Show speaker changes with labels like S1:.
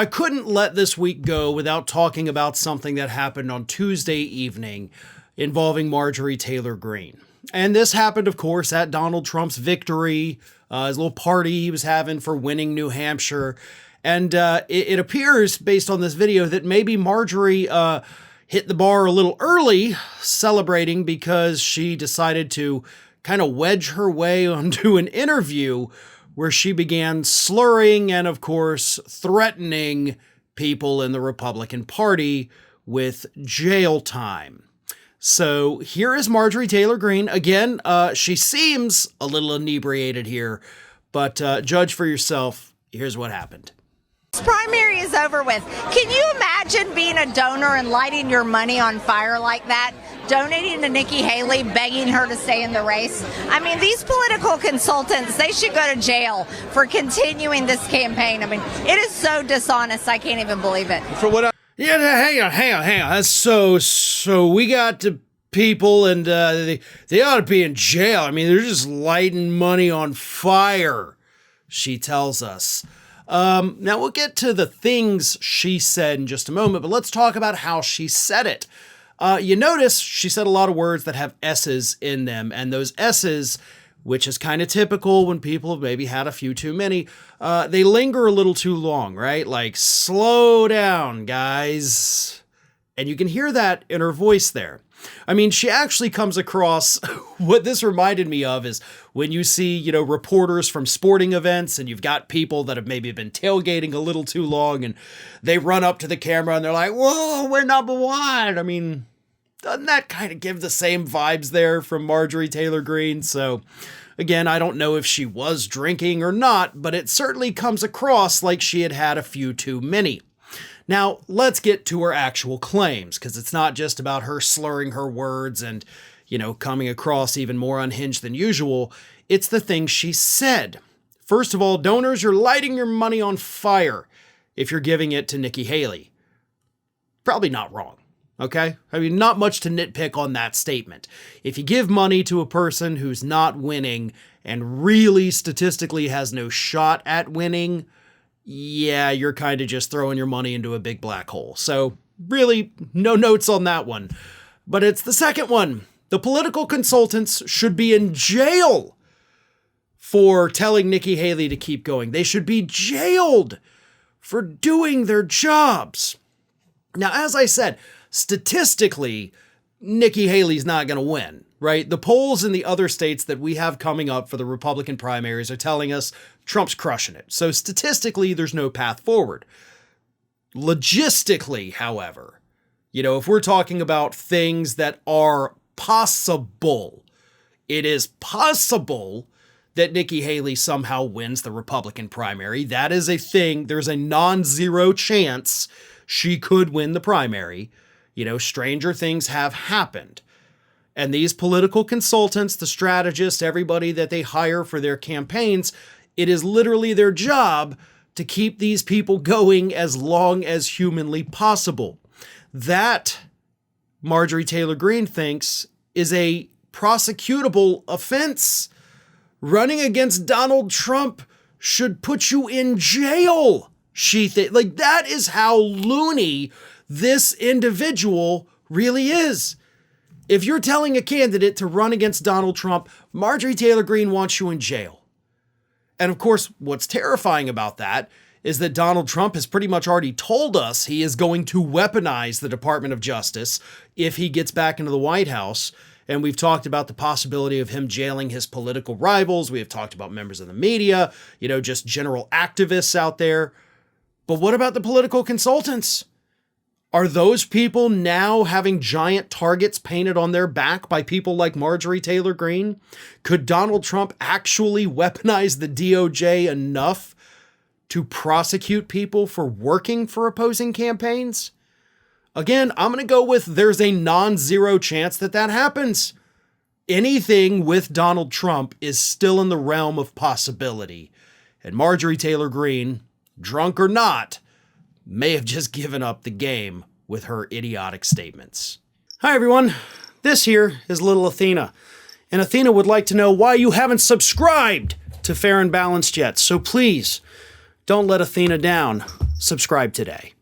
S1: I couldn't let this week go without talking about something that happened on Tuesday evening involving Marjorie Taylor Greene. And this happened, of course, at Donald Trump's victory, his little party he was having for winning New Hampshire. And it appears, based on this video, that maybe Marjorie hit the bar a little early celebrating because she decided to kind of wedge her way onto an interview where she began slurring and, of course, threatening people in the Republican Party with jail time. So here is Marjorie Taylor Greene. Again, she seems a little inebriated here, but judge for yourself. Here's what happened.
S2: This primary is over with. Can you imagine being a donor and lighting your money on fire like that? Donating to Nikki Haley, begging her to stay in the race? I mean, these political consultants, they should go to jail for continuing this campaign. I mean, it is so dishonest, I can't even believe it.
S1: Yeah, hang on. That's so we got the people and they ought to be in jail. I mean, they're just lighting money on fire, she tells us. Now we'll get to the things she said in just a moment, but let's talk about how she said it. You notice she said a lot of words that have S's in them, and those S's, which is kind of typical when people have maybe had a few too many, they linger a little too long, right? Like, slow down, guys. And you can hear that in her voice there. I mean, she actually comes across, what this reminded me of is when you see, reporters from sporting events and you've got people that have maybe been tailgating a little too long and they run up to the camera and they're like, whoa, we're number one. I mean, doesn't that kind of give the same vibes there from Marjorie Taylor Greene? So again, I don't know if she was drinking or not, but it certainly comes across like she had had a few too many. Now, let's get to her actual claims, because it's not just about her slurring her words and, coming across even more unhinged than usual. It's the things she said. First of all, donors, you're lighting your money on fire if you're giving it to Nikki Haley. Probably not wrong, okay? I mean, not much to nitpick on that statement. If you give money to a person who's not winning and really statistically has no shot at winning, yeah, you're kind of just throwing your money into a big black hole. So really, no notes on that one. But it's the second one. The political consultants should be in jail for telling Nikki Haley to keep going. They should be jailed for doing their jobs. Now, as I said, statistically, Nikki Haley's not going to win, right? The polls in the other states that we have coming up for the Republican primaries are telling us Trump's crushing it. So statistically, there's no path forward. Logistically, however, if we're talking about things that are possible, it is possible that Nikki Haley somehow wins the Republican primary. That is a thing. There's a non-zero chance she could win the primary. Stranger things have happened. And these political consultants, the strategists, everybody that they hire for their campaigns, it is literally their job to keep these people going as long as humanly possible. That, Marjorie Taylor Greene thinks, is a prosecutable offense. Running against Donald Trump should put you in jail, she thinks. Like, that is how loony this individual really is. If you're telling a candidate to run against Donald Trump, Marjorie Taylor Greene wants you in jail. And of course, what's terrifying about that is that Donald Trump has pretty much already told us he is going to weaponize the Department of Justice if he gets back into the White House. And we've talked about the possibility of him jailing his political rivals. We have talked about members of the media, just general activists out there. But what about the political consultants? Are those people now having giant targets painted on their back by people like Marjorie Taylor Greene? Could Donald Trump actually weaponize the DOJ enough to prosecute people for working for opposing campaigns? Again, I'm going to go with there's a non-zero chance that happens. Anything with Donald Trump is still in the realm of possibility. And Marjorie Taylor Greene, drunk or not, may have just given up the game with her idiotic statements. Hi everyone, this here is little Athena, and Athena would like to know why you haven't subscribed to Fair and Balanced yet, so please, don't let Athena down. Subscribe today.